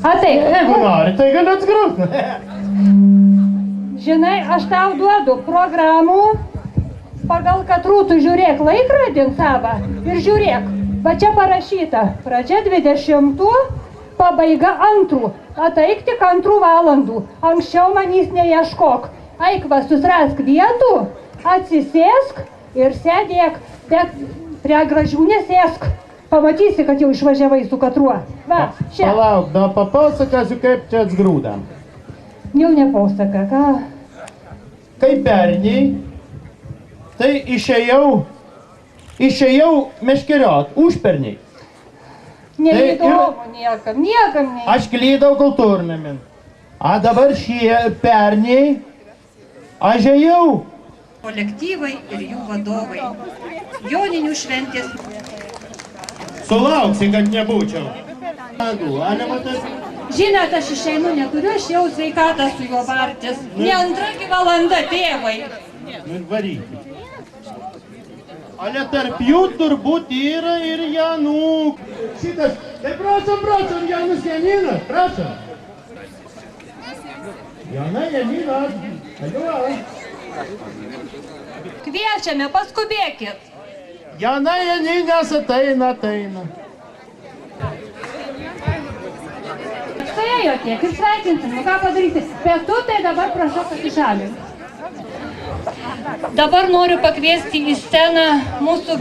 Ateik. Jeigu nori, tai galiu atskriauti. Žinai, aš tau duodu programų, pagal katrų tu žiūrėk laikrodį savo ir žiūrėk. Va čia parašyta, pradžia 20, pabaiga 2. Ateik tik 2 valandų. Anksčiau manys neieškok. Eik va, susrask vietų, atsisėsk ir sėdėk, bet prie gražių nesėsk. Pamatysi, kad jau išvažiavai su katruo. Va, čia. Palauk, da papasakosiu, kaip čia atsgrūdam. Jau nepasaka, ką? Kai pernai, tai išėjau meškeriot, užpernai. Neįdomu niekam nei. Aš klydau kultūrnamin. A dabar šie pernai, aš ėjau. Kolektyvai ir jų vadovai. Joninių šventės. Sulauksi, kad nebūčiau. Žinot, aš išeinu, neturiu aš jau sveikatą su juo bartis. Ne 2 valanda, tėvai. Nu ir varykit. Ale tarp jų turbūt yra ir Januk. Šitas, tai prašom, Janus Janinas, prašom. Jana Janinas, aliuo. Kviečiame, paskubėkit. Jana Janinas ateina. Štai ėjo tiek ir sveikinsim, nu ką padaryti. Pietų tai dabar prašau pasižalint. Dabar noriu pakviesti į sceną mūsų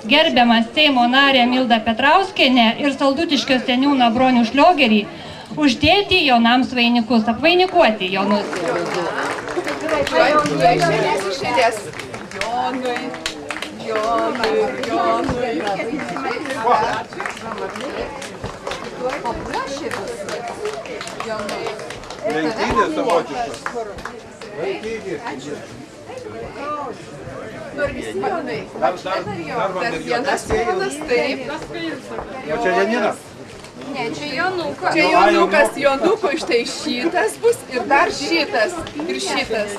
gerbiamą Seimo narę Mildą Petrauskienę ir Saldutiškio seniūną Bronių Šliogerį uždėti jaunams vainikus, apvainikuoti jaunus. Lenktynės savotiškos. Vienas ponas, taip. O čia Janinas? Ne, čia Jonukas. Čia Jonukas, Jonukui štai šitas bus ir dar šitas ir šitas.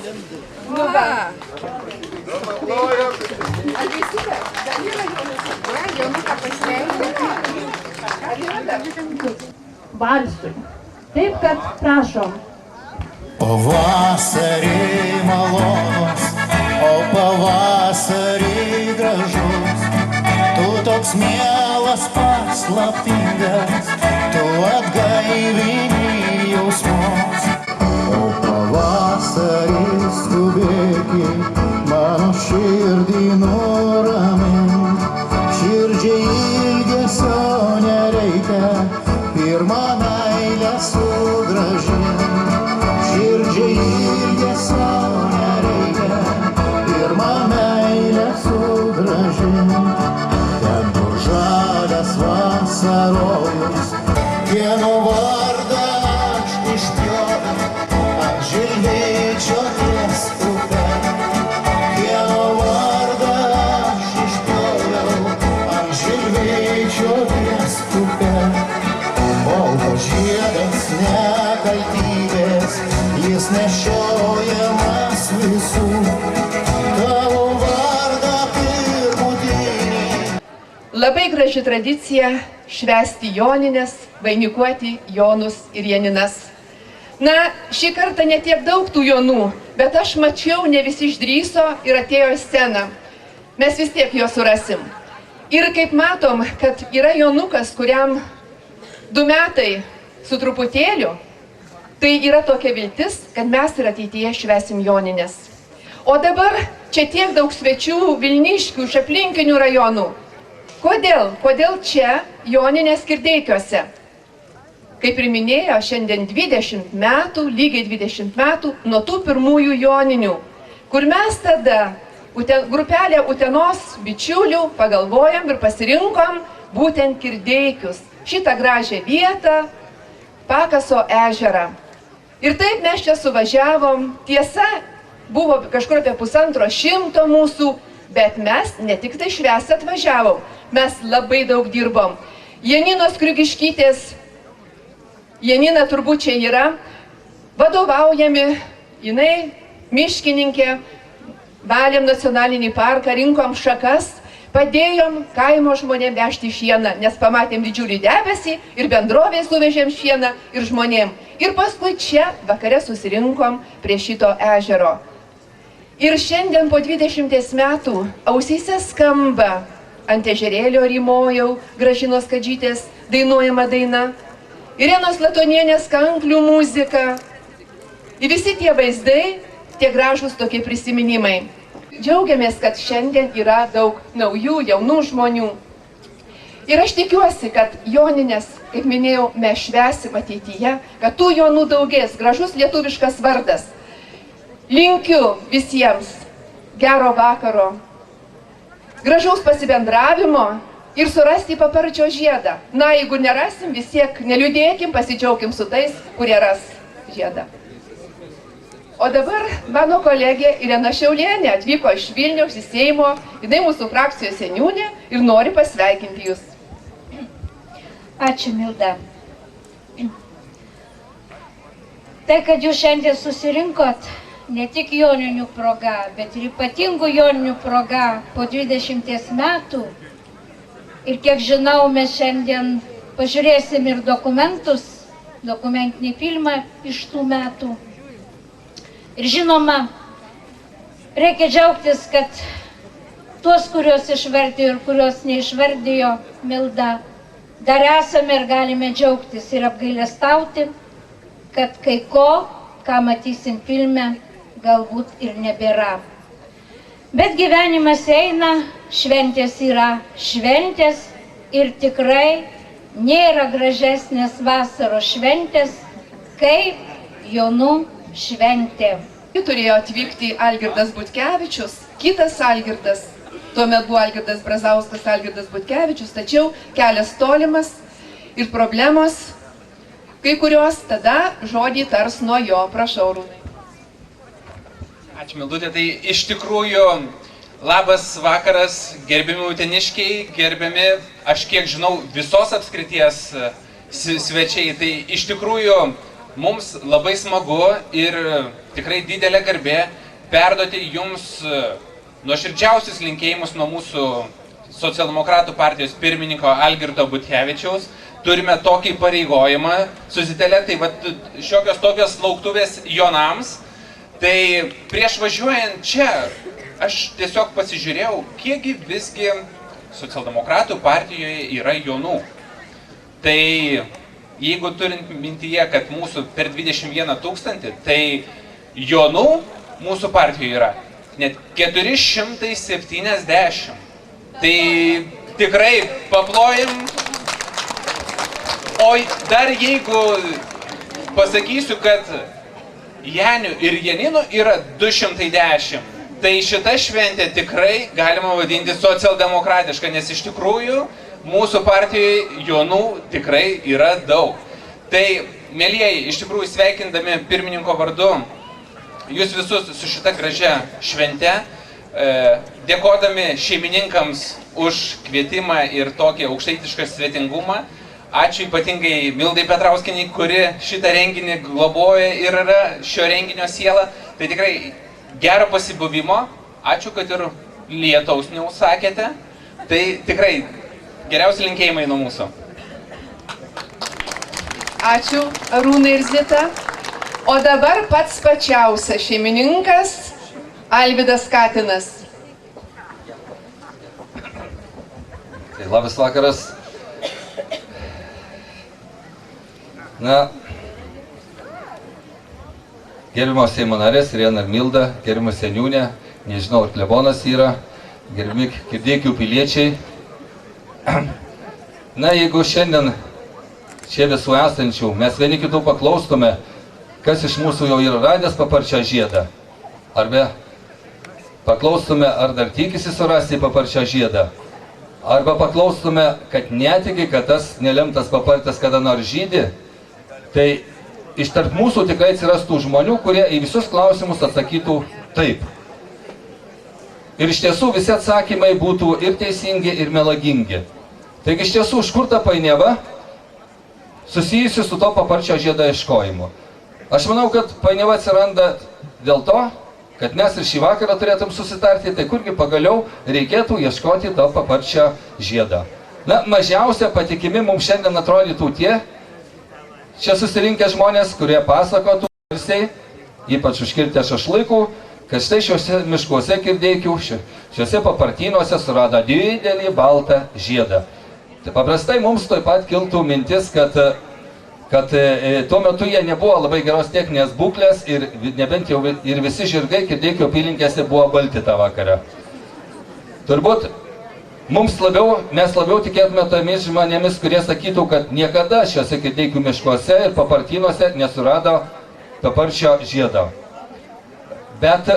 Nu va. Ar visi dar yra Jonukas? Jonuką pasveikina? Ar yra dar? Valsui. Taip, kad prašom. Pavasarį malonus, o pavasarį gražus, tu toks mielas paslaptingas, tu atgaivini jausmus. O pavasarį skubėki, mano širdį nuramink, širdžiai ilgesio nereikia, pirmą meilę sugrąžink. Širdžiai ilgesio nereikia, pirmą meilę sugrąžink. Ten kur žalias vasarojus, kieno vardą aš išpjoviau, ant žilvičio ties upe. Kieno vardą aš išpjoviau, ant žilvičio ties upe. Balto žiedas nekaltybės, jis nešiojamas visų, tavo vardą pirmutinį. Labai graži tradicija švęsti Jonines, vainikuoti Jonus ir Janinas. Na, šį kartą ne tiek daug tų Jonų, bet aš mačiau, ne visi išdrįso ir atėjo į sceną. Mes vis tiek juos surasim. Ir kaip matom, kad yra Jonukas, kuriam 2 metai su truputėliu, tai yra tokia viltis, kad mes ir ateityje švęsim Jonines. O dabar čia tiek daug svečių, Vilniškių, iš aplinkinių rajonų. Kodėl čia Joninės Kirdeikiuose? Kaip ir minėjo, šiandien 20 metų, lygiai 20 metų nuo tų pirmųjų Joninių, kur mes tada, grupelė Utenos bičiulių, pagalvojom ir pasirinkom būtent Kirdeikius, šitą gražią vietą, Pakaso ežerą. Ir taip mes čia suvažiavom, tiesa, buvo kažkur apie 150 mūsų, bet mes ne tik tai švęsti atvažiavom, mes labai daug dirbom. Janinos Kriugiškytės, Janina turbūt čia yra, vadovaujami, jinai miškininkė, valėm nacionalinį parką, rinkom šakas, padėjom kaimo žmonėm vežti šieną, nes pamatėm didžiulį debesį ir bendrovėj suvežėm šieną ir žmonėm. Ir paskui čia vakare susirinkom prie šito ežero. Ir šiandien po 20 metų ausyse skamba Ant ežerėlio rymojau Gražinos Kadžytės dainuojama daina, Irenos Latonienės kanklių muzika. Ir visi tie vaizdai, tie gražūs tokie prisiminimai. Džiaugiamės, kad šiandien yra daug naujų, jaunų žmonių. Ir aš tikiuosi, kad Jonines, kaip minėjau, mes švęsim ateityje, kad tų Jonų daugės, gražus lietuviškas vardas. Linkiu visiems gero vakaro, gražaus pasibendravimo ir surasti paparčio žiedą. Na, jeigu nerasim, vis tiek neliūdėkim, pasidžiaugim su tais, kurie ras žiedą. O dabar mano kolegė Irena Šiaulienė atvyko iš Vilniaus, iš Seimo, jinai mūsų frakcijos seniūnė ir nori pasveikinti jūs. Ačiū, Milda. Tai, kad jūs šiandien susirinkot, ne tik joninių proga, bet ir ypatingų joninių proga po 20 metų. Ir kiek žinau, mes šiandien pažiūrėsim ir dokumentus, dokumentinį filmą iš tų metų. Ir žinoma, reikia džiaugtis, kad tuos, kuriuos išvardijo ir kuriuos neišvardijo Milda, dar esame ir galime džiaugtis ir apgailestauti, kad kai ko, ką matysim filme, galbūt ir nebėra. Bet gyvenimas eina, šventės yra šventės ir tikrai nėra gražesnės vasaros šventės, kaip Jonų šventė. Turėjo atvykti Algirdas Butkevičius, kitas Algirdas, tuomet buvo Algirdas Brazauskas, Algirdas Butkevičius, tačiau kelias tolimas ir problemos, kai kurios tada žodį tars nuo jo, prašau, Rūnai. Ačiū, Mildutė, tai iš tikrųjų labas vakaras, gerbiami uteniškiai, gerbiami, aš kiek žinau, visos apskrities svečiai, tai iš tikrųjų mums labai smagu ir tikrai didelė garbė perduoti jums nuoširdžiausius linkėjimus nuo mūsų Socialdemokratų partijos pirmininko Algirdo Butkevičiaus. Turime tokį pareigojimą susitelkti, tai šiokios tokios lauktuvės Jonams. Tai prieš važiuojant čia, aš tiesiog pasižiūrėjau, kiekgi visgi Socialdemokratų partijoje yra Jonų. Tai jeigu turint mintyje, kad mūsų per 21 000, tai Jonų mūsų partijoje yra net 470. Tai tikrai paplojim. O dar jeigu pasakysiu, kad Janių ir Janinų yra 210, tai šita šventė tikrai galima vadinti socialdemokratiška, nes iš tikrųjų mūsų partijoje Jonų tikrai yra daug. Tai, mielieji, iš tikrųjų sveikindami pirmininko vardu, jūs visus su šita gražia švente, dėkodami šeimininkams už kvietimą ir tokį aukštaitišką svetingumą. Ačiū ypatingai Mildai Petrauskienei, kuri šitą renginį globoja ir yra šio renginio siela. Tai tikrai gero pasibuvimo. Ačiū, kad ir lietaus neužsakėte. Tai tikrai geriausi linkėjimai nuo mūsų. Ačiū, Arūnai ir Zita. O dabar pats pačiausias šeimininkas Alvydas Katinas. Tai labas vakaras. Na, gerbiamos Seimo narės, Irena ir Milda, gerbiamos seniūnė, nežinau, ar klebonas yra, gerbimi Kirdekių piliečiai. Na, jeigu šiandien čia visų esančių mes vieni kitų paklaustume, kas iš mūsų jau yra radęs paparčio žiedą, arba paklaustume, ar dar tikisi surasti paparčio žiedą, arba paklaustume, kad netiki, kad tas nelemtas papartis kada nors žydi, tai iš tarp mūsų tikrai atsirastų žmonių, kurie į visus klausimus atsakytų taip. Ir iš tiesų visi atsakymai būtų ir teisingi, ir melagingi. Taigi iš tiesų, iš kur ta painiava susijusi su to paparčio žiedo ieškojimu? Aš manau, kad painiava atsiranda dėl to, kad mes ir šį vakarą turėtum susitarti, tai kurgi pagaliau reikėtų ieškoti to paparčio žiedą. Na, mažiausia patikimi mums šiandien atrodytų tie čia susirinkę žmonės, kurie pasakotų garsiai, ypač užkirtę šašlaikų, kad štai šiuose miškuose Kirdeikių, šiuose papartynuose surado didelį baltą žiedą. Tai paprastai mums taip pat kiltų mintis, kad tuo metu jie nebuvo labai geros techninės būklės ir nebent jau ir visi žirgai Kirdeikių apylinkėse buvo balti tą vakarą. Turbūt mes labiau tikėtume tomis žmonėmis, kurie sakytų, kad niekada šiuose Kirdeikių miškuose ir papartynuose nesurado paparčio žiedo. Bet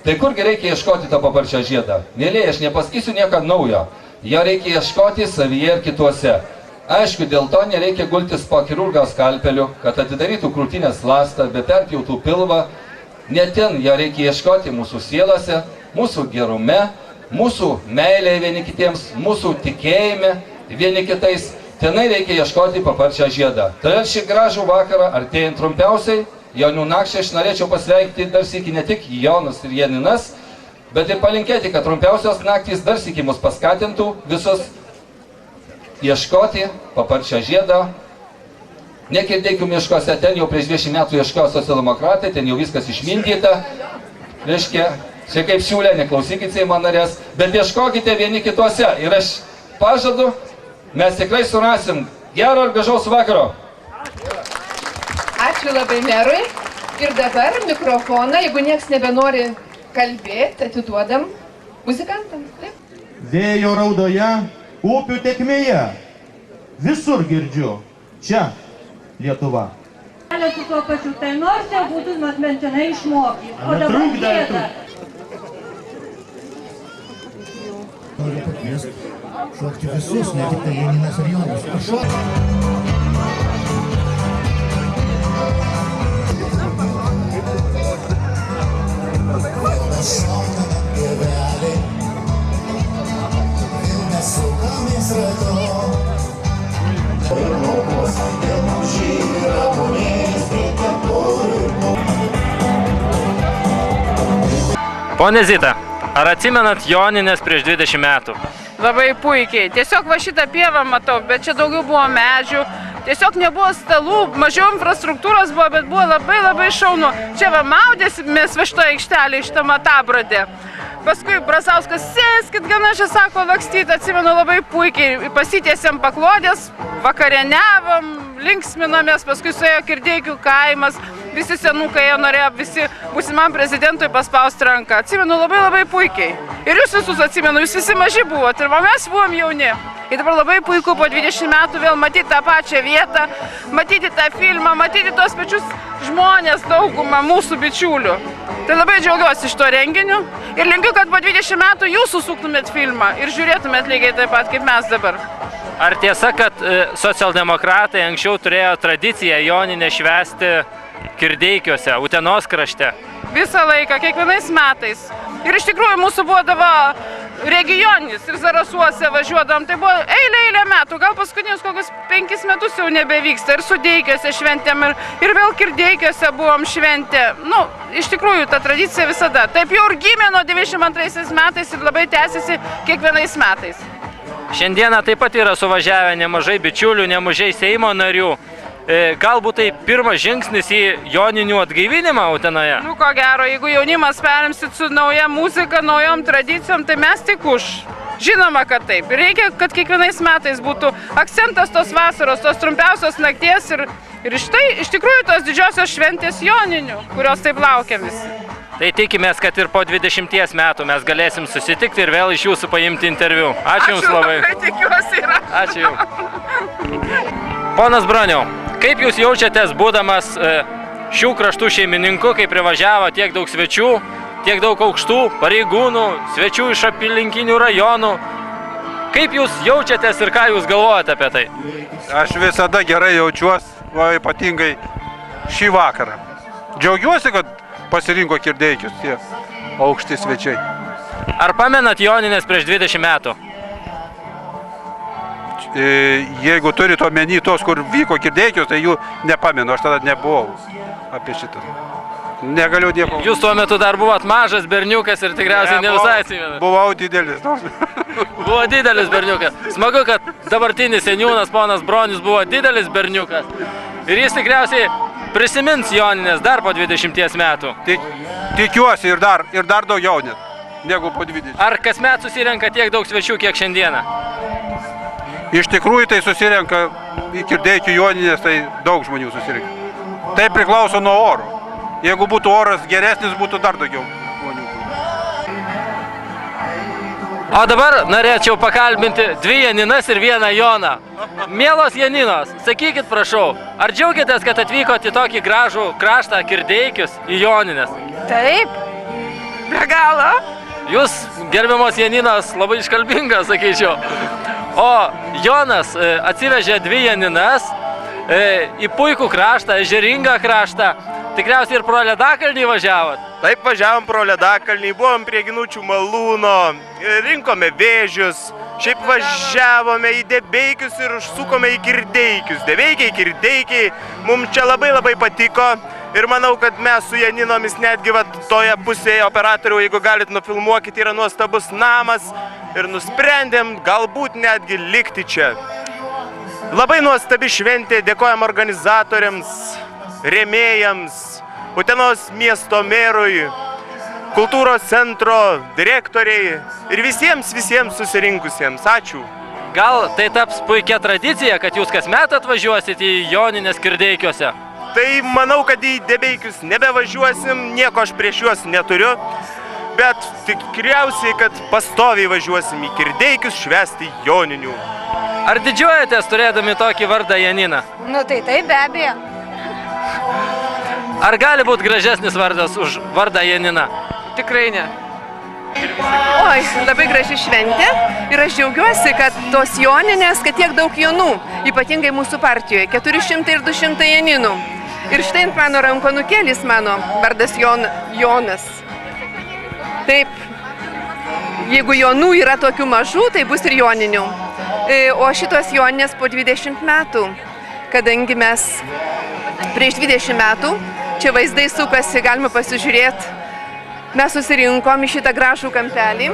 tai kurgi reikia ieškoti to paparčio žiedą? Mėlyje, aš nepasakysiu nieko naujo. Jo reikia ieškoti savyje ir kituose. Aišku, dėl to nereikia gultis po chirurgo skalpeliu, kad atidarytų krūtinės ląstą, be perpjautų pilvą. Ne ten jo reikia ieškoti mūsų sielose, mūsų gerume, mūsų meilėje vieni kitiems, mūsų tikėjime vieni kitais. Tenai reikia ieškoti paparčio žiedą. Todėl šį gražų vakarą, artėjant trumpiausiai, Joninių nakčiai, aš norėčiau pasveikinti dar sykį ne tik Jonus ir Janinas, bet ir palinkėti, kad trumpiausios naktys dar sykį mus paskatintų visus ieškoti paparčio žiedo. Ne Kirdeikių miškuose, ten jau prieš 20 metų ieškojo socialdemokratai, ten jau viskas išmindyta. Reiškia, čia kaip siūlė, neklausykit Seimo narės, bet ieškokite vieni kituose. Ir aš pažadu, mes tikrai surasim. Gero ir gražaus vakaro. Ačiū labai merui. Ir dabar mikrofoną, jeigu nieks nebenori kalbėti, atiduodam muzikantam. Taip? Vėjo raudoje, upių tekmėje. Visur girdžiu. Čia Lietuva. Su tuo pačiu, tai nors jau būtų atmintinai išmokyti. O dabar gėda. Noriu pakviesti šokti visus, ne tik tai Janinas ir Jonas. Pašokti. Šokame pievelį, ir mes sukamės ratu. Pone Zita, ar atsimenat Jonines prieš 20 metų? Labai puikiai. Tiesiog va šitą pievą matau, bet čia daugiau buvo medžių. Tiesiog nebuvo stalų, mažiau infrastruktūros buvo, bet buvo labai šaunu. Čia va maudėsimės va šitoje aikštelėje, šitą Matabradė. Paskui Brazauskas, sėskit, gana čia sako lakstyti, atsimenu labai puikiai. Pasitiesėm paklodės, vakarieniavom, linksminomės, paskui suėjo Kirdeikių kaimas. Visi senukai norėjo visi būsimam prezidentui paspausti ranką. Atsimenu labai puikiai. Ir jūs visus atsimenu, jūs visi maži buvote ir mes buvom jauni. Ir dabar labai puiku po 20 metų vėl matyti tą pačią vietą, matyti tą filmą, matyti tos pačius žmonės, daugumą mūsų bičiulių. Tai labai džiaugiuosi iš to renginiu ir linkiu, kad po 20 metų jūs susuktumėt filmą ir žiūrėtumėt lygiai taip pat kaip mes dabar. Ar tiesa, kad socialdemokratai anksčiau turėjo tradiciją Joninę švęsti Kirdeikiuose, Utenos krašte? Visą laiką, kiekvienais metais. Ir iš tikrųjų mūsų būdavo regioninis ir Zarasuose važiuodom, tai buvo eilė metų, gal paskutinius kokius 5 metus jau nebevyksta. Ir Sudeikiuose šventėm, ir vėl Kirdeikiuose buvom šventę. Nu, iš tikrųjų, ta tradicija visada. Taip jau ir gimė nuo 92 metais ir labai tęsiasi kiekvienais metais. Šiandieną taip pat yra suvažiavę nemažai bičiulių, nemažai Seimo narių. Galbūt tai pirmas žingsnis į joninių atgaivinimą Utenoje? Nu, ko gero, jeigu jaunimas perimsit su nauja muzika, naujom tradicijom, tai mes tik už. Žinoma, kad taip. Reikia, kad kiekvienais metais būtų akcentas tos vasaros, tos trumpiausios nakties ir štai iš tikrųjų tos didžiosios šventės joninių, kurios taip laukiam visi. Tai tikimės, kad ir po 20 metų mes galėsim susitikti ir vėl iš jūsų paimti interviu. Ačiū Jums labai. Ačiū labai, tikiuosi yra. Ačiū Jums. Ponas Broniau, kaip Jūs jaučiatės būdamas šių kraštų šeimininku, kai privažiavo tiek daug svečių, tiek daug aukštų pareigūnų, svečių iš apylinkinių rajonų? Kaip Jūs jaučiatės ir ką Jūs galvojate apie tai? Aš visada gerai jaučiuosi, ypatingai šį vakarą. Džiaugiuosi, kad pasirinko Kirdeikius tie aukšti svečiai. Ar pamenat Jonines prieš 20 metų? Jeigu turit omeny tos, kur vyko Kirdeikius, tai jų nepamenu, aš tada nebuvau. apie šitą. Negaliu nieko. Jūs tuo metu dar buvot mažas berniukas ir tikriausiai ne visai atsimenat. Buvau didelis. Buvo didelis berniukas. Smagu, kad dabartinis seniūnas ponas Bronius buvo didelis berniukas. Ir jis tikriausiai prisimins Jonines dar po 20 metų. Tikiuosi ir dar daugiau net, negu po 20. Ar kasmet susirenka tiek daug svečių, kiek šiandieną? Iš tikrųjų tai susirenka į Kirdeikių Joninės, tai daug žmonių susirenka. Tai priklauso nuo oro. Jeigu būtų oras geresnis, būtų dar daugiau žmonių. O dabar norėčiau pakalbinti 2 Janinas ir 1 Joną. Mielos Janinos, sakykit prašau, ar džiaugiatės, kad atvykote į tokį gražų kraštą Kirdeikius į Jonines? Taip, be galo. Jūs, gerbiamos Janinos, labai iškalbingas, sakyčiau. O Jonas atsivežė 2 Janinas į puikų kraštą, ežeringą kraštą. Tikriausiai ir pro Ledakalnį važiavot? Taip, važiavom pro Ledakalnį, buvom prie Ginučių malūno, rinkome vėžius, šiaip važiavome į Debeikius ir užsukome į Kirdeikius. Debeikiai, Kirdeikiai, mums čia labai patiko ir manau, kad mes su Janinomis netgi toje pusėje operatorių, jeigu galit nufilmuokit, yra nuostabus namas ir nusprendėm galbūt netgi likti čia. Labai nuostabi šventė, dėkojam organizatoriams, rėmėjams, Utenos miesto merui, kultūros centro direktoriai ir visiems susirinkusiems. Ačiū. Gal tai taps puikia tradicija, kad jūs kasmet atvažiuosit į Jonines Kirdeikiuose? Tai manau, kad į Debeikius nebevažiuosim, nieko aš prieš juos neturiu, bet tikriausiai, kad pastoviai važiuosim į Kirdeikius švęsti Joninių. Ar didžiuojatės turėdami tokį vardą Janina? Nu tai taip, be abejo. Ar gali būti gražesnis vardas už vardą Janina? Tikrai ne. Oi, labai graži šventė ir aš džiaugiuosi, kad tos Joninės, kad tiek daug Jonų, ypatingai mūsų partijoje, 400 ir 200 Janinų. Ir štai ant mano rankonukėlis mano vardas Jonas. Taip, jeigu Jonų yra tokių mažų, tai bus ir Joninių. O šitos Joninės po 20 metų, kadangi mes prieš 20 metų, čia vaizdai sukasi, galima pasižiūrėti, mes susirinkom į šitą gražų kampelį.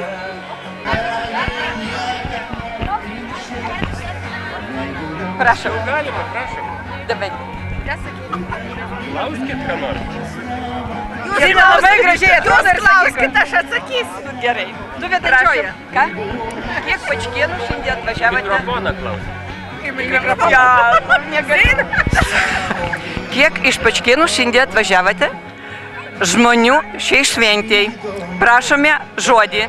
Prašau. Galima, prašau. Dabar. Klauskit, ką nors. Jūs labai gražiai atrodo ir klauskit, aš atsakysiu. Gerai. Tu vedančioji. Ką? Kiek pačkienų šiandien atvažiavote? Mikrofoną klausk. Kiek iš Pačkėnų šiandien atvažiavote žmonių šiai šventėjai? Prašome žodį.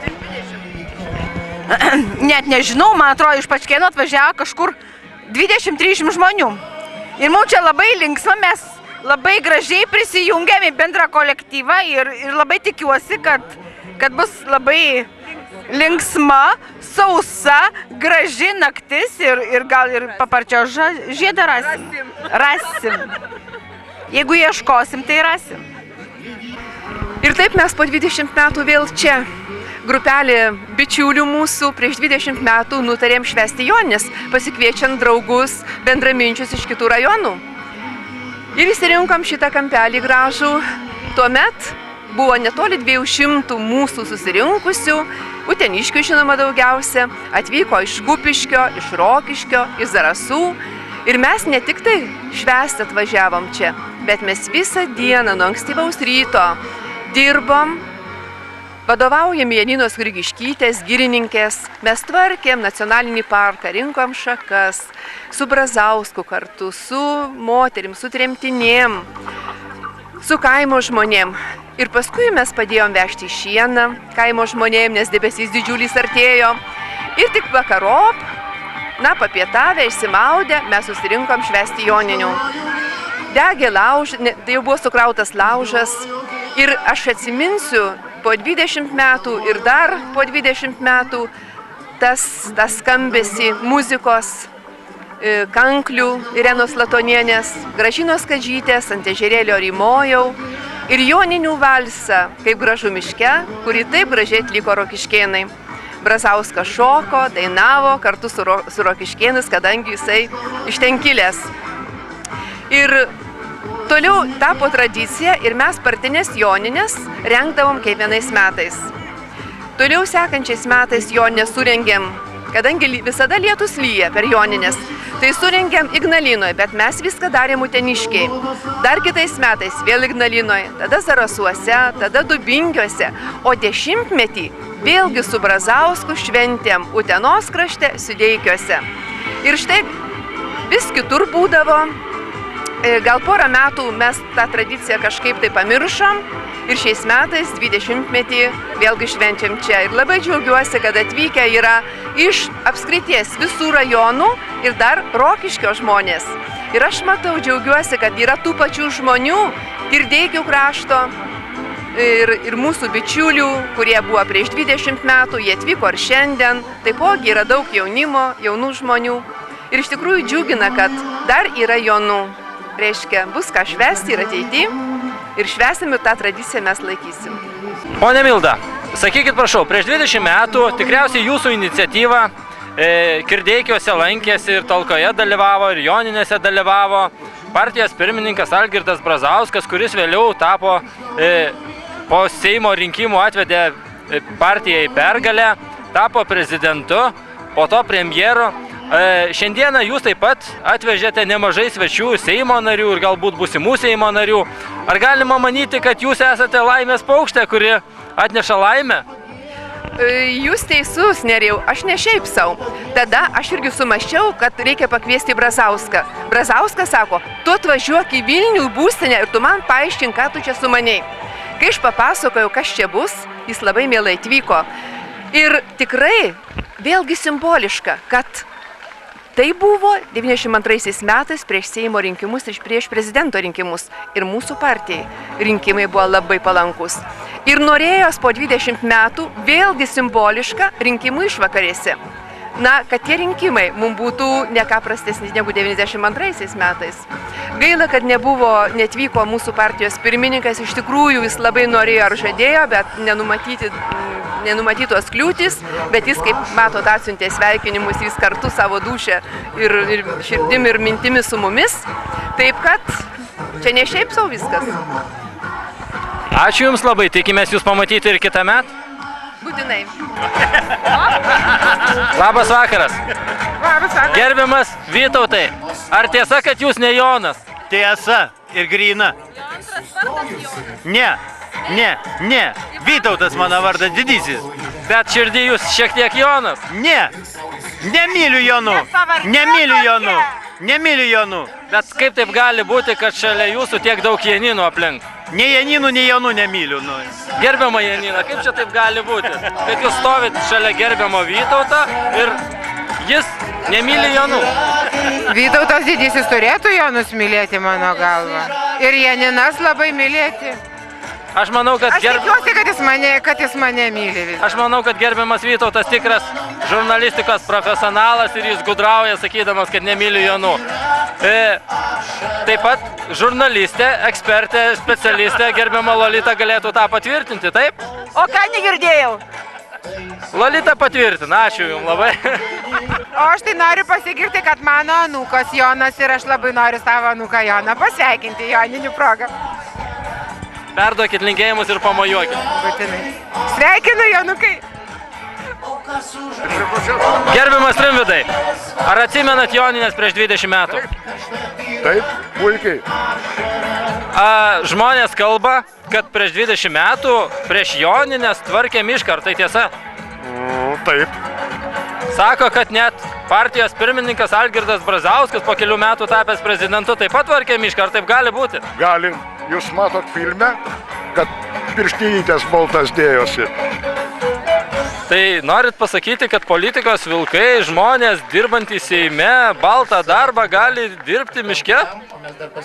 Net nežinau, man atrodo, iš Pačkėnų atvažiavo kažkur 20-30 žmonių. Ir mums čia labai linksma, mes labai gražiai prisijungėme į bendrą kolektyvą ir labai tikiuosi, kad bus labai linksma, sausa, graži naktis ir gal ir paparčio žiedą rasim. Rasim. Jeigu ieškosim, tai rasim. Ir taip mes po 20 metų vėl čia. Grupelė bičiulių mūsų prieš 20 metų nutarėm švęsti Jonines, pasikviečiant draugus, bendraminčius iš kitų rajonų. Ir įsirinkom šitą kampelį gražų. Tuomet buvo netoli 200 mūsų susirinkusių, uteniškių žinoma daugiausia, atvyko iš Kupiškio, iš Rokiškio, iš Zarasų. Ir mes ne tik tai švęsti atvažiavom čia, bet mes visą dieną nuo ankstyvaus ryto dirbom, vadovaujam Janinos Grigiškytės, girininkės, mes tvarkėm nacionalinį parką, rinkom šakas, su Brazausku kartu, su moterim, su tremtinėm, su kaimo žmonėm. Ir paskui mes padėjom vežti šieną kaimo žmonėm, nes debesys didžiulis artėjo. Ir tik vakarop, papietavę, išsimaudę, mes susirinkom švęsti Joninių. Degė laužas, tai jau buvo sukrautas laužas. Ir aš atsiminsiu po 20 metų ir dar po 20 metų tas skambesį muzikos, kanklių Irenos Latonienės, Gražinos Kadžytės, ant ežerėlio rymojau. Ir Joninių valsą, kaip gražu miške, kurį taip gražiai atliko Rokiškėnai. Brazauskas šoko, dainavo kartu su Rokiškėnais, kadangi jisai iš ten kilęs. Ir Toliau tapo tradicija ir mes partinės joninės rengdavom kiekvienais metais. Toliau sekančiais metais joninės surengėm, kadangi visada lietus lyja per joninės, tai surengėm Ignalinoje, bet mes viską darėm Uteniškiai. Dar kitais metais vėl Ignalinoje, tada Zarasuose, tada Dubingiuose, o 10-metį vėlgi su Brazausku šventėm Utenos krašte, Sudeikiuose. Ir štai vis kitur būdavo, gal porą metų mes tą tradiciją kažkaip tai pamiršom ir šiais metais 20-metį vėlgi švenčiam čia. Ir labai džiaugiuosi, kad atvykę yra iš apskrities visų rajonų ir dar Rokiškio žmonės. Ir aš matau, džiaugiuosi, kad yra tų pačių žmonių, Girdeikių krašto ir mūsų bičiulių, kurie buvo prieš 20 metų, jie atvyko ir šiandien. Taipogi yra daug jaunimo, jaunų žmonių. Ir iš tikrųjų džiugina, kad dar yra jonų. Reiškia, bus ką švęsti ir ateity. Ir švęsim ir tą tradiciją mes laikysim. Pone Milda, sakykit prašau, prieš 20 metų tikriausiai jūsų iniciatyva Kirdeikiuose lankėsi ir Talkoje dalyvavo, ir Joninėse dalyvavo partijos pirmininkas Algirdas Brazauskas, kuris vėliau tapo po Seimo rinkimų atvedė partiją į pergalę, tapo prezidentu, po to premjeru. Šiandieną jūs taip pat atvežėte nemažai svečių, Seimo narių ir galbūt būsimų Seimo narių. Ar galima manyti, kad jūs esate laimės paukštė, kuri atneša laimę? Jūs teisus, Nerijau, aš ne šiaip savo. Tada aš irgi sumaščiau, kad reikia pakviesti Brazauską. Brazauskas sako, tu atvažiuok į Vilnių būstinę ir tu man paaiškink, ką tu čia sumaniai. Kai aš papasakojau, kas čia bus, jis labai mielai atvyko. Ir tikrai vėlgi simboliška, kad tai buvo 92 metais prieš Seimo rinkimus ir prieš prezidento rinkimus. Ir mūsų partijai rinkimai buvo labai palankus. Ir norėjos po 20 metų vėlgi simboliška rinkimų išvakarėse. Na, kad tie rinkimai mums būtų ne ką prastesnis negu 92 metais. Gaila, kad netvyko mūsų partijos pirmininkas, iš tikrųjų jis labai norėjo ar žadėjo, bet nenumatytos kliūtis, bet jis, kaip matot, atsiuntė sveikinimus, jis kartu savo dūšę ir širdim ir mintimis su mumis. Taip kad čia ne šiaip savo viskas. Ačiū Jums labai, tikimės Jūs pamatyti ir kitą metą. Būtinai. Labas vakaras. Labas vakaras. Gerbiamas Vytautai, ar tiesa, kad Jūs ne Jonas? Tiesa ir gryna. Ne. Vytautas mano vardas didysis. Bet širdį Jūs šiek tiek Jonas? Nemyliu Jonų. Bet kaip taip gali būti, kad šalia Jūsų tiek daug Janinų aplink? Nei Janinų, nei Jonų nemyliu. Gerbiama Janina, kaip čia taip gali būti? Kad Jūs stovit šalia gerbiamo Vytauto ir jis nemyli Jonų. Vytautas didysis turėtų Jonus mylėti, mano galva. Ir Janinas labai mylėti. Aš manau, kad tikiuosi, kad jis mane myli vis. Aš manau, kad gerbiamas Vytautas tikras žurnalistikos profesionalas ir jis gudrauja, sakydamas, kad nemyli Jonų. Taip pat žurnalistė, ekspertė, specialistė, gerbiama Lolita galėtų tą patvirtinti, taip? O ką negirdėjau? Lolita patvirtina, ačiū Jums labai. O aš tai noriu pasigirti, kad mano anūkas Jonas ir aš labai noriu savo anūką Joną pasveikinti joninių progą. Perduokit linkėjimus ir pamojuokit. Būtinai. Sveikinu, Jonukai. Gerbiamas Rimvydai, ar atsimenat Jonines prieš 20 metų? Taip, puikiai. Žmonės kalba, kad prieš 20 metų prieš Jonines tvarkė mišką, ar tai tiesa? Taip. Sako, kad net partijos pirmininkas Algirdas Brazauskas po kelių metų tapęs prezidentu taip pat tvarkė mišką, ar taip gali būti? Gali. Jūs matot filme, kad pirštinytės baltas dėjosi. Tai norit pasakyti, kad politikos vilkai, žmonės dirbantys Seime, baltą darbą gali dirbti miške?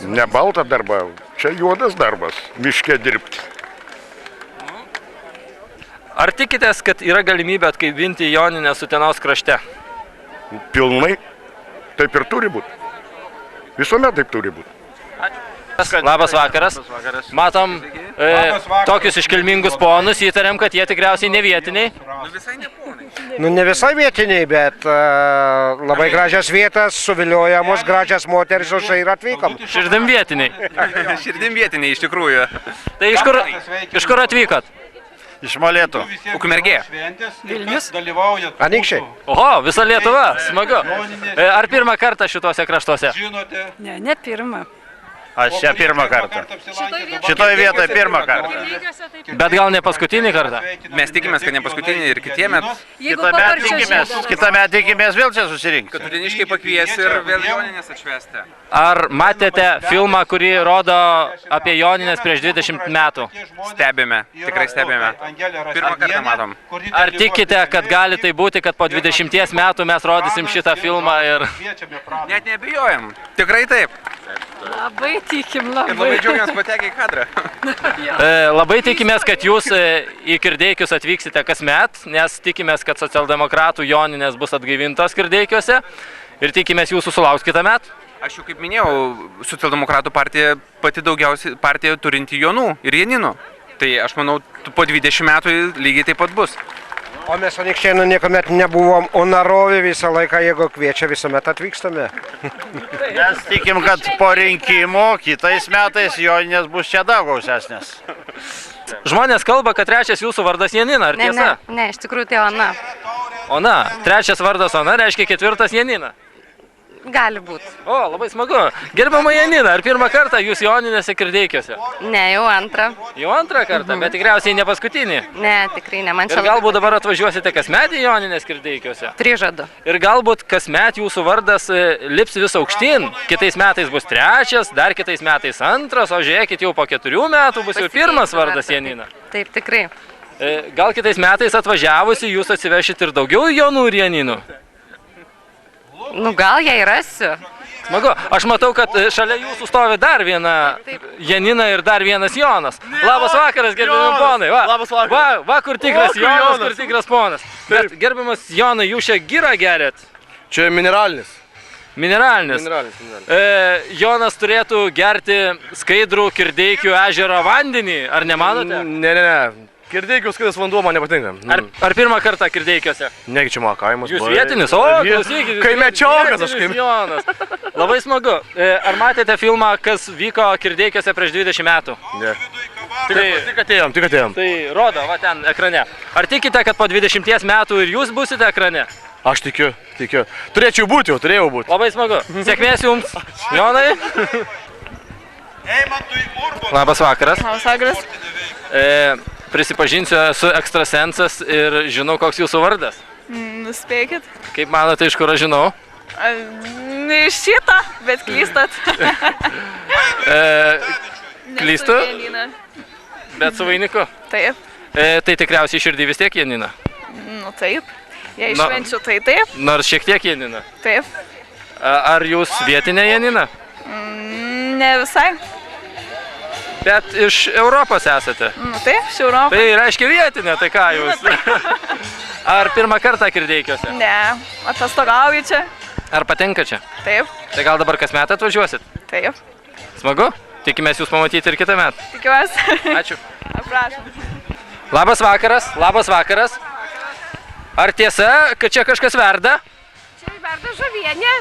Ne baltą darbą, čia juodas darbas, miške dirbti. Ar tikitės, kad yra galimybė atgaivinti Joninės Utenos krašte? Pilnai. Taip ir turi būti. Visuomet taip turi būti. Ačiū. Labas vakaras. Matom tokius iškilmingus ponus, įtariam, kad jie tikriausiai ne vietiniai. Nu, ne visai vietiniai, bet labai gražias vietas, suviliojamos, gražias moteris, už tai ir atvykom. Širdim vietiniai. Širdim vietiniai, iš tikrųjų. Tai iš kur atvykot? Iš Molėtų. Ukmergė. Vilnius? Anykščiai. Oho, visa Lietuva, smagu. Ar pirmą kartą šituose kraštuose? Ne pirmą. Aš čia pirmą kartą. Šitoje vietoje pirmą kartą. Bet gal ne paskutinį kartą? Mes tikimės, kad ne paskutinį ir kitiemet. Kitame tikimės vėl čia susirinkti. Kad uteniškiai pakvies ir vėl Jonines atšvęsti. Ar matėte filmą, kurį rodo apie Jonines prieš 20 metų? Stebime, tikrai stebime. Pirmą kartą matom. Ar tikite, kad gali tai būti, kad po 20 metų mes rodysim šitą filmą ir... Net nebijojam. Tikrai taip. Labai tikim, Ir labai džiaugiamės patekę į kadrą. Labai tikimės, kad jūs į Kirdeikius atvyksite kasmet, nes tikimės, kad socialdemokratų Joninės bus atgaivintos Kirdeikiuose ir tikimės jūsų sulauks kitą metą. Aš jau kaip minėjau, socialdemokratų partija pati daugiausiai partija turinti Jonų ir Janinų. Tai aš manau, po 20 metų lygiai taip pat bus. O mes anykščiai niekuomet nebuvom, o narovė visą laiką, jeigu kviečia, visuomet atvykstame. Mes tikim, kad po rinkimų kitais metais Joninės bus čia daug gausesnės. Žmonės kalba, kad trečias jūsų vardas Janina, ar tiesa? Ne, iš tikrųjų tai Ona. Ona, trečias vardas Ona reiškia ketvirtas Janina. Gali būti. O, labai smagu. Gerbiama Janina, ar pirmą kartą jūs Joninėse Kirdeikiuose? Ne, jau antrą. Jau antrą kartą, bet tikriausiai ne paskutinį. Ne, tikrai ne, man čia. Ir galbūt dabar atvažiuosite kasmet į Joninės Kirdeikiuose? Prižadu. Ir galbūt kasmet jūsų vardas lips vis aukštyn. Kitais metais bus trečias, dar kitais metais antras, o žiūrėkit, jau po 4 metų bus jau pirmas vardas Janina. Taip, tikrai. Gal kitais metais atvažiavusi jūs atsivešit ir daugiau Jonų ir Janinų? Nu, gal jei rasiu. Smagu. Aš matau, kad šalia jūsų stovi dar viena Janina ir dar vienas Jonas. Labas vakaras, gerbiami ponai. Labas vakaras. Va, kur tikras Jonas, kur tikras ponas. Bet, gerbiamas Jonai, jūs čia girą geriat? Čia mineralinis. Mineralinis. Jonas turėtų gerti skaidrų Kirdeikių ežero vandenį, ar nemanote? Ne. Kirdeikių skaidras vanduo man nepatinka. Ar pirmą kartą Kirdeikiuose? Negi čia mano kaimas. Jūs vietinis? O, klausykit. Kaimečiokas aš kaip. Jonas. Labai smagu. Ar matėte filmą, kas vyko Kirdeikiuose prieš 20 metų? Ne. Tik atėjom. Tai rodo, va ten ekrane. Ar tikite, kad po 20 metų ir jūs būsite ekrane? Aš tikiu. Turėjau būti. Labai smagu. Sėkmės jums, Jonai. Labas vakaras. Labas vakaras. Prisipažinsiu, esu ekstrasensas ir žinau, koks jūsų vardas. Nuspėkit. Kaip manote, iš kur aš žinau? Ne iš šito, bet klystat. Klystu? Bet su vainiku? Taip. Tai tikriausiai širdį vis tiek Janina? Nu taip. Jei švenčiu, tai taip. Nors šiek tiek Janina? Taip. Ar jūs vietinė Janina? Ne visai. Bet iš Europos esate? Nu taip, iš Europos. Tai reiškia vietinė, tai ką jūs? Ar pirmą kartą Kirdeikiuose? Ne, atostogauju čia. Ar patinka čia? Taip. Tai gal dabar kas metą atvažiuosit? Taip. Smagu? Tikimės jūs pamatyti ir kitą metą. Tikiuosi. Ačiū. Aprašom. Labas vakaras. Ar tiesa, kad čia kažkas verda? Čia verda žuvienė.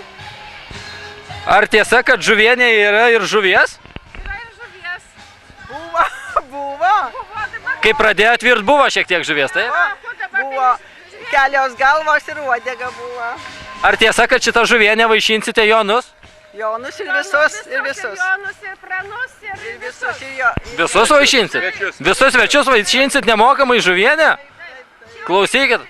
Ar tiesa, kad žuvienė yra ir žuvies? Buvo. Kai pradėjot virt, buvo šiek tiek žuvies, taip? Buvo. Kelios galvos ir uodega buvo. Ar tiesa, kad šitą žuvienę vaišinsite Jonus? Jonus ir visus. Jonus ir Pranus ir visus. Visus vaišinsit? Visus svečius vaišinsit nemokamai žuvienę? Klausykit.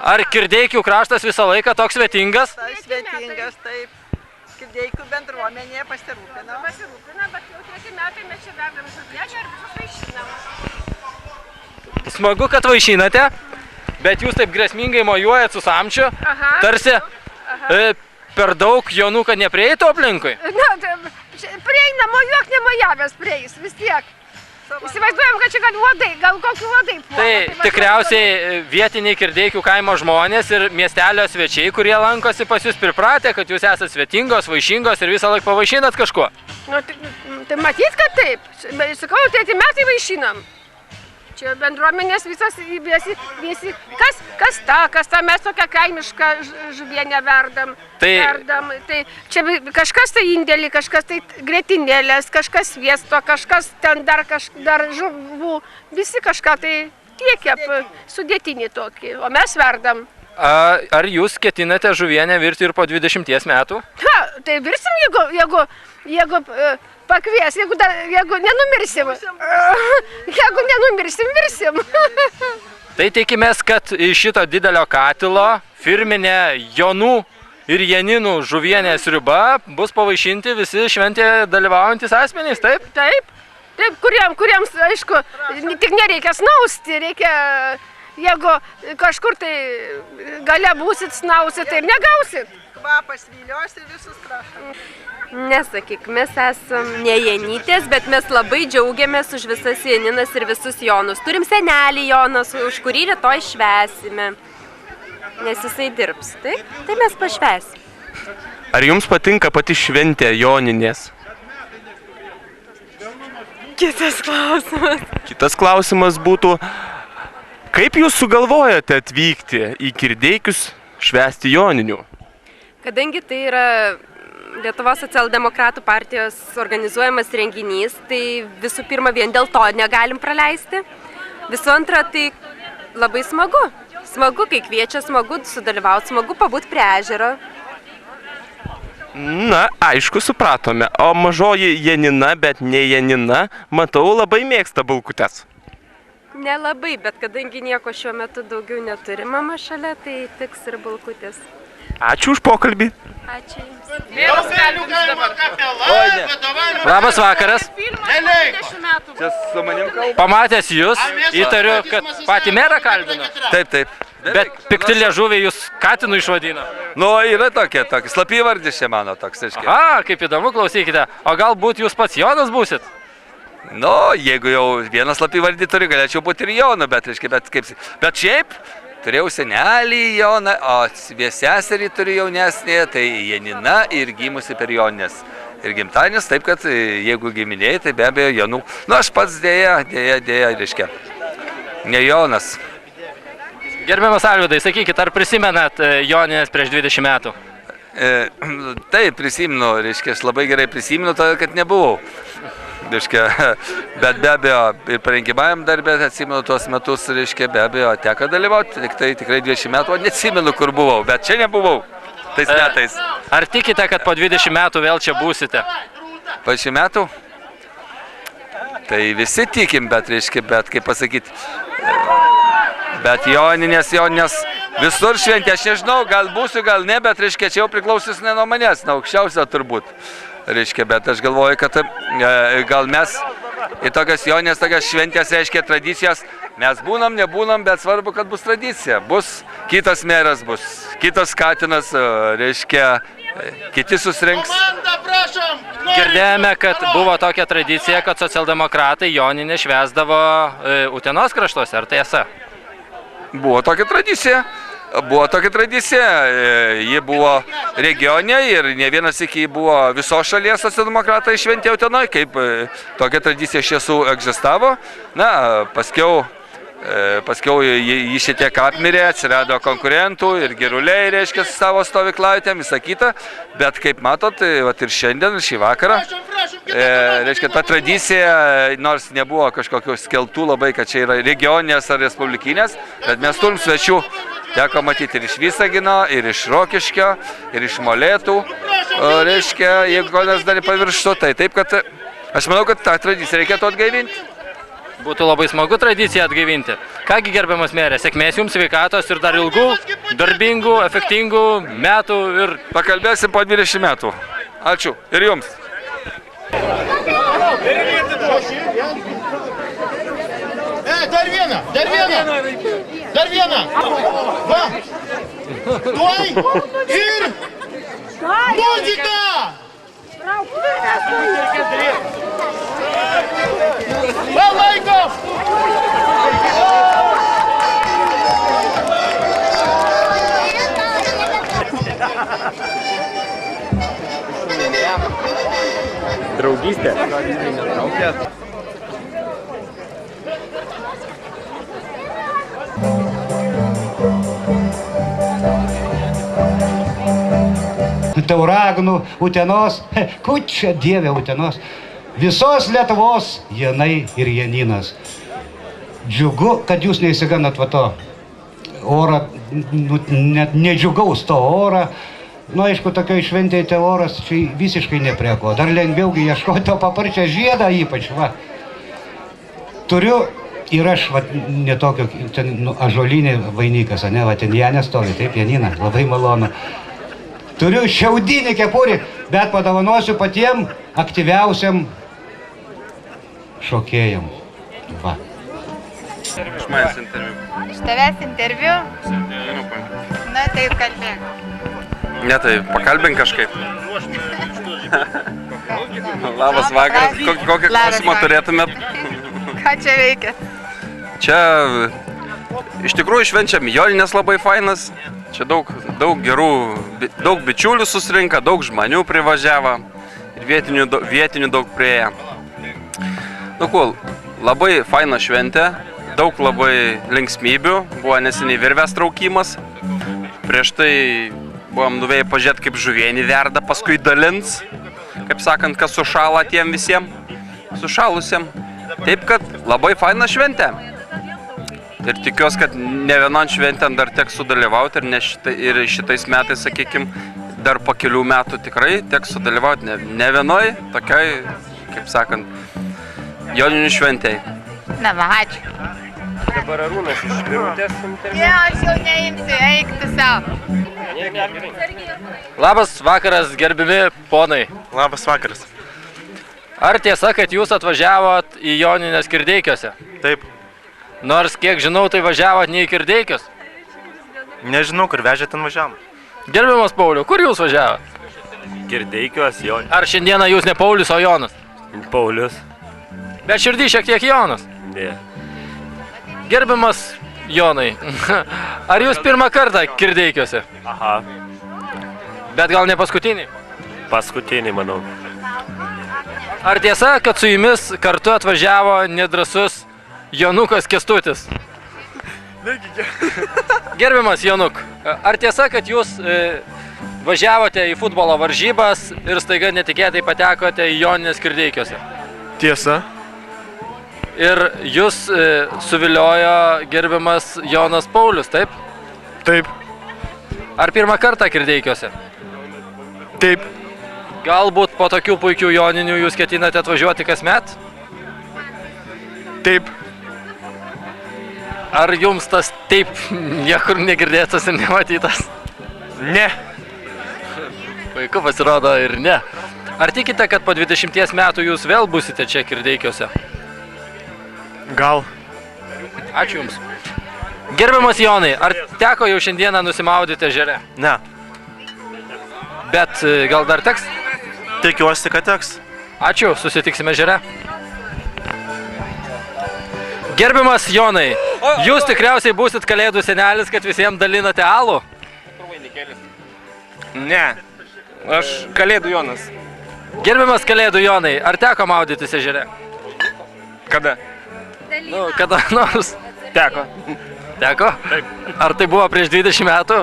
Ar Kirdeikių kraštas visą laiką toks svetingas? Svetingas, taip. Kirdeikių bendruomenė pasirūpina. Bet jau 3 metai mes čia verdam žuvienę ir visus vaišinam. Smagu, kad vaišinate, bet jūs taip grėsmingai mojuojat su samčiu, tarsi per daug Jonų, kad neprieitų aplinkui. Na, prieina, mojuok nemojavęs prieis, vis tiek. Įsivaizduojam, kad čia gal uodai, gal kokiu uodai. Tai tikriausiai vietiniai Kirdeikių kaimo žmonės ir miestelio svečiai, kurie lankosi pas jūs, pripratę, kad jūs esate svetingos, vaišingos ir visą laiką pavaišinat kažkuo. Nu, tai matyt, kad taip. Sakau, tai metai vaišinam. Čia bendruomenės visas, visi, kas ta, mes tokią kaimišką žuvienę verdam. Tai čia kažkas tai indėlį, kažkas tai grietinėlės, kažkas sviesto, kažkas ten dar žuvų, visi kažką tai tiekia sudėtinį tokį, o mes verdam. Ar jūs ketinate žuvienę virti ir po 20 metų? Ha, tai virsim, jeigu pakvies, jeigu nenumirsim. Jeigu nenumirsim, virsim. Tai tikimės, kad iš šito didelio katilo firminė Jonų ir Janinų žuvienės sriuba bus pavaišinti visi šventėje dalyvaujantis asmenys, taip? Taip, kuriems, aišku, tik nereikia snausti, reikia, jeigu kažkur tai gale būsit snausit, tai ir negausit. Kvapas viliosi visus prašom. Nesakyk, mes esam ne Janytės, bet mes labai džiaugiamės už visas Janinas ir visus Jonus. Turim senelį Jonas, už kurį rytoj švęsime, nes jisai dirbs, taip? Tai mes pašvęsim. Ar jums patinka pati šventė Joninės? Kitas klausimas. Kitas klausimas būtų, kaip jūs sugalvojate atvykti į Kirdeikius švęsti Joninių? Kadangi tai yra Lietuvos socialdemokratų partijos organizuojamas renginys, tai visų pirma vien dėl to negalim praleisti. Visų antra, tai labai smagu. Smagu, kai kviečia, smagu sudalyvauti, smagu pabūt prie ežero. Na, aišku, supratome. O mažoji Janina, bet ne Janina, matau, labai mėgsta bulkutes. Nelabai, bet kadangi nieko šiuo metu daugiau neturi mama šalia, tai tiks ir bulkutės. Ačiū už pokalbį. Ačiū jums. Labas vakaras. Pamatęs jūs, įtariu, kad patį merą kalbino. Taip. Bet pikti liežuviai jūs katinų išvadino. Nu, yra tokia slapyvardis čia mano toks, aiškiai. Kaip įdomu, klausykite. O galbūt jūs pats Jonas būsit? Nu, jeigu jau vieną slapyvardį turi, galėčiau būti ir Jonu, bet šiaip turėjau senelį Joną, o seserį turiu jaunesnė, tai Janina ir gimusi per Joninės. Ir gimtadienis, taip kad jeigu giminėjai, tai be abejo Jonų. Nu, aš pats dėja, reiškia, ne Jonas. Gerbiamas Alvydai, sakykit, ar prisimenat Joninės prieš 20 metų? Taip, prisimenu, reiškia, aš labai gerai prisimenu, todėl kad nebuvau. Reiškia, bet be abejo, ir parengimajam darbė atsimenu tuos metus, reiškia, be abejo, teko dalyvauti, tik tai tikrai 20 metų, o neatsimenu, kur buvau, bet čia nebuvau tais metais. Ar tikite, kad po 20 metų vėl čia būsite? Po 20 metų? Tai visi tikim, bet, reiškia, kaip pasakyti, bet Joninės, visur šventė, aš nežinau, gal būsiu, gal ne, bet, reiškia, čia jau priklausys ne nuo manęs, nuo aukščiausio turbūt. Reiškia, bet aš galvoju, kad gal mes į tokias Joninės, tokias šventės, reiškia, tradicijas, mes būnam, nebūnam, bet svarbu, kad bus tradicija. Bus kitas meras, bus kitas katinas, reiškia, kiti susirinks. Girdėjome, kad buvo tokia tradicija, kad socialdemokratai Joninę švęsdavo Utenos kraštuose, ar tiesa? Buvo tokia tradicija. Ji buvo regione ir ne vienas iki buvo visos šalies socialdemokratai šventė Utenoj, kaip tokia tradicija iš tiesų egzistavo. Na, paskiau jį šitiek apmirė, atsirado konkurentų ir giruliai, reiškia, su savo stovyklavietėm, visą kitą. Bet kaip matot, ir šiandien, šį vakarą, reiškia, ta tradicija, nors nebuvo kažkokių skelbtų labai, kad čia yra regioninės ar respublikinės, bet mes turim svečių. Teko matyti ir iš Visagino, ir iš Rokiškio, ir iš Molėtų, reiškia, jeigu ko nors dar pavirštų, tai taip, kad aš manau, kad tą tradiciją reikėtų atgaivinti. Būtų labai smagu tradiciją atgaivinti. Kągi, gerbiamas merė, sėkmės jums, sveikatos ir dar ilgų, darbingų, efektingų metų ir... Pakalbėsim po 20 metų. Ačiū. Ir jums. Dar vieną. Va. Tuoj. Ir. Muzika. Palaikom! Draugystė. Tauragnų, Utenos, kučia dievė Utenos, visos Lietuvos Janai ir Janinas. Džiugu, kad jūs neįsiganat va to orą, net nedžiugaus to orą. Nu, aišku, tokioj šventėje te oras čia visiškai neprieko. Dar lengviaugi ieškoti to paparčio žiedą ypač, va. Turiu ir aš, va, netokio, ten, nu, ažuolinė vainikas, ne, va, ten Janė stovi, taip, Janina, labai malonu. Turiu šiaudinį kepurį, bet padovanosiu patiem aktyviausiam šokėjam. Va. Iš manęs interviu. Iš tavęs interviu? Na, tai kalbėk. Ne, tai pakalbink kažkaip. Labas vakaras. Kokį klausimą turėtumėt? Ką čia veikia? Čia iš tikrųjų švenčiam Jonines labai fainas. Čia daug gerų, daug bičiulių susirinka, daug žmonių privažiavo ir vietinių daug prieja. Nu, cool, labai faina šventė, daug labai linksmybių, buvo neseniai virvės traukimas. Prieš tai buvom nuvėję pažiūrėti, kaip žuvienį verda, paskui dalins, kaip sakant, kas sušala tiem visiems sušalusiem. Taip, kad labai faina šventė. Ir tikiuosi, kad ne vienon šventėn dar teks sudalyvauti ir šitais metais, sakykime, dar po kelių metų tikrai teks sudalyvauti ne vienoj, tokiai, kaip sakant, Joninių šventėj. Na, va, ačiū. Dabar Arūnas iš Birutės interviu. Ne, aš jau neimsiu, eik tu savo. Labas vakaras, gerbimi ponai. Labas vakaras. Ar tiesa, kad jūs atvažiavot į Jonines Kirdeikiuose? Taip. Nors, kiek žinau, tai važiavot ne į Kirdeikius? Nežinau, kur vežė ten važiavom. Gerbiamas Pauliau, kur jūs važiavot? Kirdeikiuos, Jonis. Ar šiandieną jūs ne Paulius, o Jonas? Paulius. Bet širdį šiek tiek Jonas? Ne. Gerbiamas Jonai, ar jūs pirmą kartą Kirdeikiuose? Aha. Bet gal ne paskutinį? Paskutinį, manau. Ar tiesa, kad su jumis kartu atvažiavo nedrąsus Jonukas Kęstutis? Gerbiamas Jonuk, ar tiesa, kad jūs važiavote į futbolo varžybas ir staiga netikėtai patekote į Jonines Kirdeikiuose? Tiesa. Ir jūs suviliojo gerbiamas Jonas Paulius, taip? Taip. Ar pirmą kartą Kirdeikiuose? Taip. Galbūt po tokių puikių joninių jūs ketinate atvažiuoti kasmet? Taip. Ar jums tas taip niekur negirdėtas ir nematytas? Ne. Puiku pasirodo ir ne. Ar tikite, kad po 20 metų jūs vėl busite čia Kirdeikiuose? Gal. Ačiū Jums. Gerbiamas Jonai, ar teko jau šiandieną nusimaudyti ežere? Ne. Bet gal dar teks? Tikiuosi, kad teks. Ačiū, susitiksime ežere. Gerbiamas Jonai, jūs tikriausiai būsit kalėdų senelis, kad visiems dalinate alų? Ne. Aš kalėdų Jonas. Gerbiamas kalėdų Jonai, ar teko maudytis ežere? Kada? Nu, kada nors. Teko. Teko? Taip. Ar tai buvo prieš 20 metų?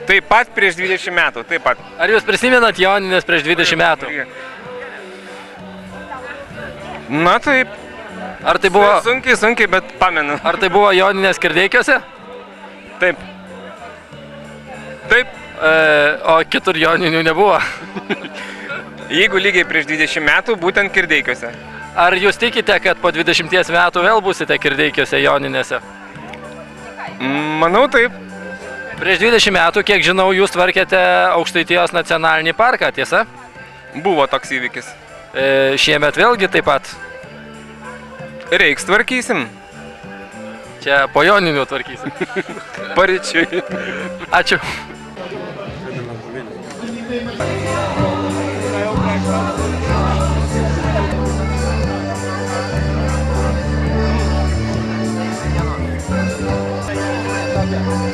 Taip pat prieš 20 metų, taip pat. Ar jūs prisimenat Jonines prieš 20 metų? Na taip. Ar tai buvo... Sunkiai, bet pamenu. Ar tai buvo Jonines Kirdeikiuose? Taip. Taip. O kitur Joninių nebuvo? Jeigu lygiai prieš 20 metų, būtent Kirdeikiuose. Ar jūs tikite, kad po 20 metų vėl būsite Kirdeikiuose Joninėse? Manau taip. Prieš 20 metų, kiek žinau, jūs tvarkėte Aukštaitijos nacionalinį parką, tiesa? Buvo toks įvykis. Šiemet vėlgi taip pat? Reiks tvarkysim. Čia po Joninių tvarkysim. Paryčiui. Ačiū. Thank you.